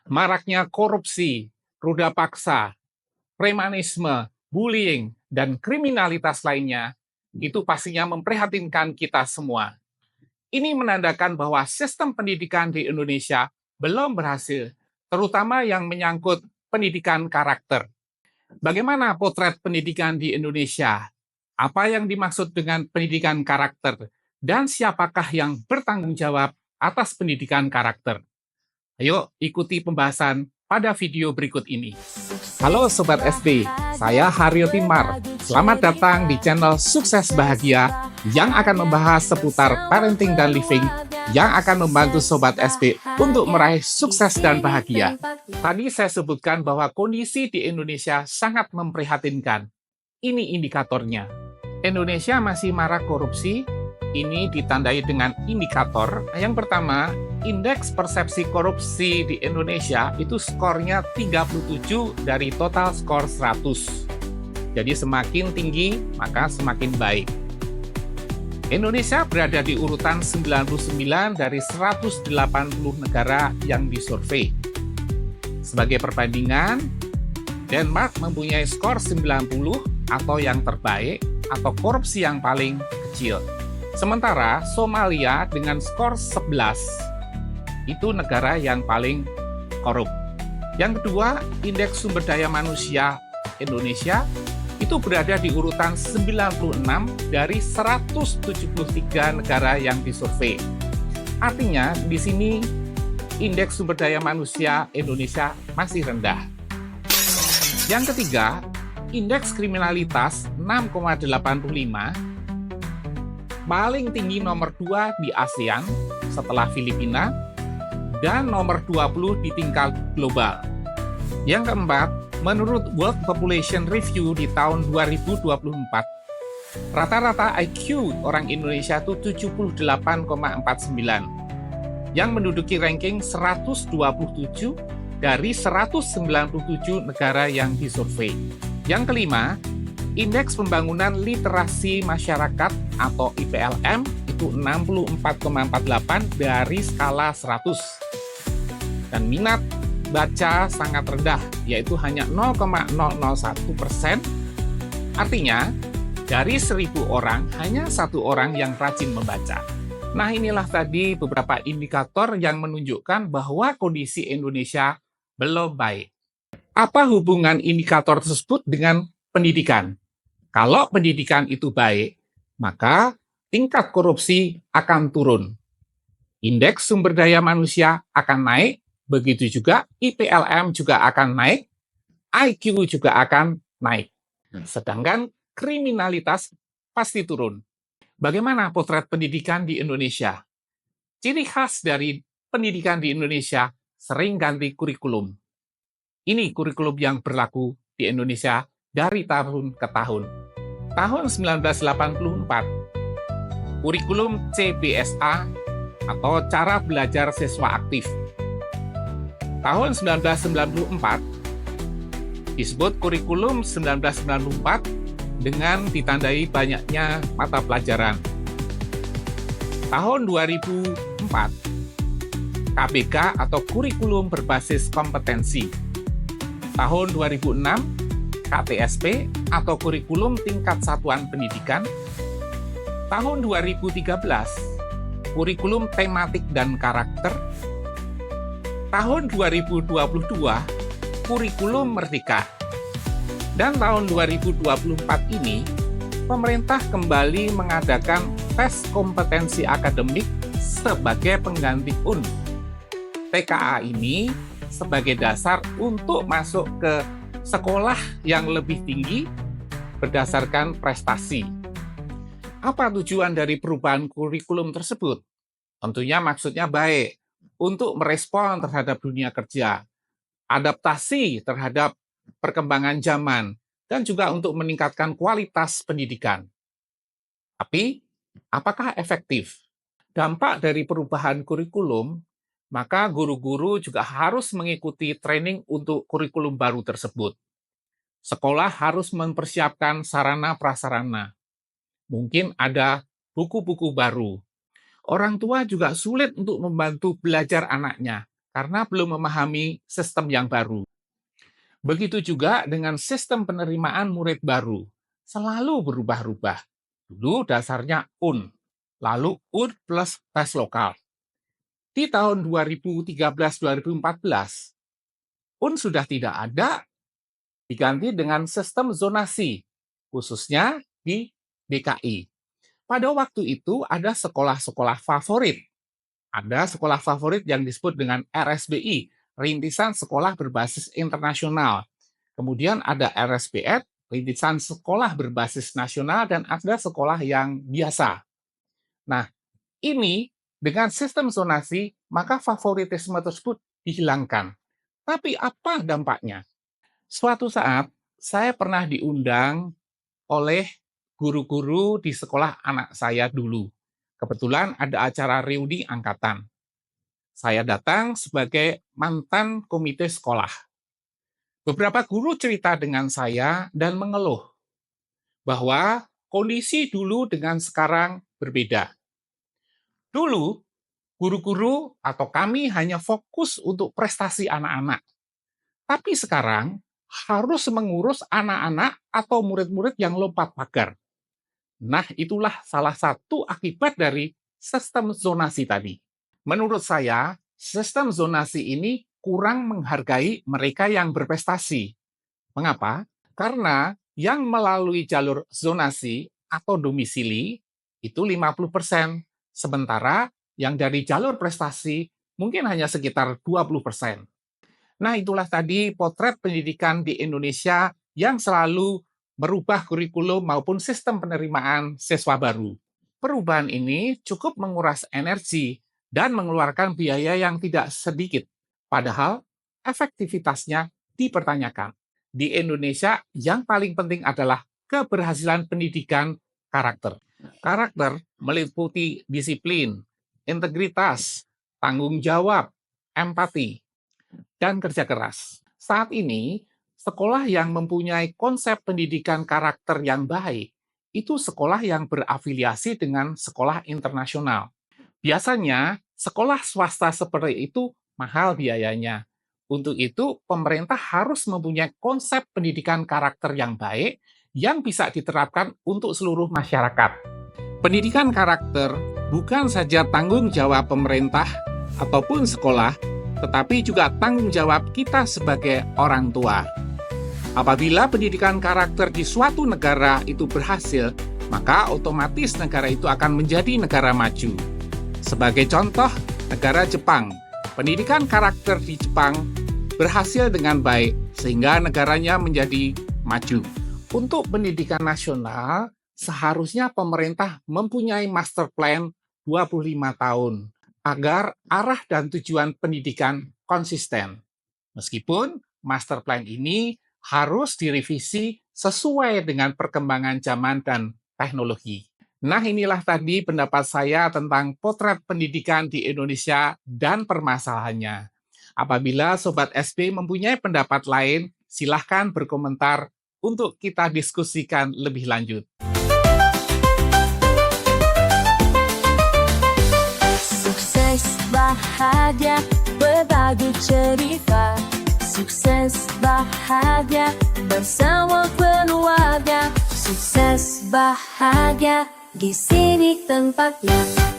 Maraknya korupsi, ruda paksa, premanisme, bullying, dan kriminalitas lainnya, itu pastinya memprihatinkan kita semua. Ini menandakan bahwa sistem pendidikan di Indonesia belum berhasil, terutama yang menyangkut pendidikan karakter. Bagaimana potret pendidikan di Indonesia? Apa yang dimaksud dengan pendidikan karakter? Dan siapakah yang bertanggung jawab atas pendidikan karakter? Ayo ikuti pembahasan pada video berikut ini. Halo Sobat SD, saya Haryo Timar. Selamat datang di channel Sukses Bahagia yang akan membahas seputar parenting dan living yang akan membantu Sobat SD untuk meraih sukses dan bahagia. Tadi saya sebutkan bahwa kondisi di Indonesia sangat memprihatinkan. Ini indikatornya. Indonesia masih marak korupsi. Ini ditandai dengan indikator. Yang pertama, indeks persepsi korupsi di Indonesia itu skornya 37 dari total skor 100. Jadi semakin tinggi, maka semakin baik. Indonesia berada di urutan 99 dari 180 negara yang disurvei. Sebagai perbandingan, Denmark mempunyai skor 90 atau yang terbaik, atau korupsi yang paling kecil. Sementara Somalia dengan skor 11, itu negara yang paling korup. Yang kedua, indeks sumber daya manusia Indonesia itu berada di urutan 96 dari 173 negara yang disurvei. Artinya, di sini indeks sumber daya manusia Indonesia masih rendah. Yang ketiga, indeks kriminalitas 6,85, paling tinggi nomor 2 di ASEAN setelah Filipina, dan nomor 20 di tingkat global. Yang keempat, menurut World Population Review di tahun 2024, rata-rata IQ orang Indonesia itu 78,49, yang menduduki ranking 127 dari 197 negara yang disurvei. Yang kelima, Indeks Pembangunan Literasi Masyarakat atau IPLM itu 64,48 dari skala 100. Dan minat baca sangat rendah, yaitu hanya 0,001%. Artinya, dari 1.000 orang, hanya 1 orang yang rajin membaca. Nah, inilah tadi beberapa indikator yang menunjukkan bahwa kondisi Indonesia belum baik. Apa hubungan indikator tersebut dengan pendidikan? Kalau pendidikan itu baik, maka tingkat korupsi akan turun. Indeks sumber daya manusia akan naik, begitu juga IPLM juga akan naik, IQ juga akan naik. Sedangkan kriminalitas pasti turun. Bagaimana potret pendidikan di Indonesia? Ciri khas dari pendidikan di Indonesia sering ganti kurikulum. Ini kurikulum yang berlaku di Indonesia dari tahun ke tahun. Tahun 1984, kurikulum CBSA atau Cara Belajar Siswa Aktif. Tahun 1994, disebut kurikulum 1994 dengan ditandai banyaknya mata pelajaran. Tahun 2004, KBK atau kurikulum berbasis kompetensi. Tahun 2006, KTSP atau kurikulum tingkat satuan pendidikan. Tahun 2013, kurikulum tematik dan karakter. Tahun 2022, kurikulum merdeka. Dan tahun 2024 ini, pemerintah kembali mengadakan tes kompetensi akademik sebagai pengganti UN. TKA ini sebagai dasar untuk masuk ke sekolah yang lebih tinggi berdasarkan prestasi. Apa tujuan dari perubahan kurikulum tersebut? Tentunya maksudnya baik, untuk merespon terhadap dunia kerja, adaptasi terhadap perkembangan zaman, dan juga untuk meningkatkan kualitas pendidikan. Tapi, apakah efektif? Dampak dari perubahan kurikulum, maka guru-guru juga harus mengikuti training untuk kurikulum baru tersebut. Sekolah harus mempersiapkan sarana prasarana. Mungkin ada buku-buku baru. Orang tua juga sulit untuk membantu belajar anaknya, karena belum memahami sistem yang baru. Begitu juga dengan sistem penerimaan murid baru, selalu berubah-ubah. Dulu dasarnya UN, lalu UN plus tes lokal. Di tahun 2013-2014, UN sudah tidak ada, diganti dengan sistem zonasi, khususnya di DKI. Pada waktu itu ada sekolah-sekolah favorit. Ada sekolah favorit yang disebut dengan RSBI, Rintisan Sekolah Berbasis Internasional. Kemudian ada RSBN, Rintisan Sekolah Berbasis Nasional, dan ada sekolah yang biasa. Nah, ini dengan sistem zonasi, maka favoritisme tersebut dihilangkan. Tapi apa dampaknya? Suatu saat, saya pernah diundang oleh guru-guru di sekolah anak saya dulu. Kebetulan ada acara reuni angkatan. Saya datang sebagai mantan komite sekolah. Beberapa guru cerita dengan saya dan mengeluh bahwa kondisi dulu dengan sekarang berbeda. Dulu, guru-guru atau kami hanya fokus untuk prestasi anak-anak. Tapi sekarang harus mengurus anak-anak atau murid-murid yang lompat pagar. Nah, itulah salah satu akibat dari sistem zonasi tadi. Menurut saya, sistem zonasi ini kurang menghargai mereka yang berprestasi. Mengapa? Karena yang melalui jalur zonasi atau domisili itu 50%, sementara yang dari jalur prestasi mungkin hanya sekitar 20%. Nah, itulah tadi potret pendidikan di Indonesia yang selalu merubah kurikulum maupun sistem penerimaan siswa baru. Perubahan ini cukup menguras energi dan mengeluarkan biaya yang tidak sedikit, padahal efektivitasnya dipertanyakan. Di Indonesia, yang paling penting adalah keberhasilan pendidikan karakter. Karakter meliputi disiplin, integritas, tanggung jawab, empati, dan kerja keras. Saat ini, sekolah yang mempunyai konsep pendidikan karakter yang baik itu sekolah yang berafiliasi dengan sekolah internasional. Biasanya, sekolah swasta seperti itu mahal biayanya. Untuk itu, pemerintah harus mempunyai konsep pendidikan karakter yang baik yang bisa diterapkan untuk seluruh masyarakat. Pendidikan karakter bukan saja tanggung jawab pemerintah ataupun sekolah, tetapi juga tanggung jawab kita sebagai orang tua. Apabila pendidikan karakter di suatu negara itu berhasil, maka otomatis negara itu akan menjadi negara maju. Sebagai contoh, negara Jepang. Pendidikan karakter di Jepang berhasil dengan baik, sehingga negaranya menjadi maju. Untuk pendidikan nasional, seharusnya pemerintah mempunyai master plan 25 tahun, agar arah dan tujuan pendidikan konsisten. Meskipun master plan ini harus direvisi sesuai dengan perkembangan zaman dan teknologi. Nah, inilah tadi pendapat saya tentang potret pendidikan di Indonesia dan permasalahannya. Apabila Sobat SB mempunyai pendapat lain, silahkan berkomentar untuk kita diskusikan lebih lanjut. Sukses bahagia berbagi cerita, sukses bahagia bersama keluarga, sukses bahagia di sini tempatnya.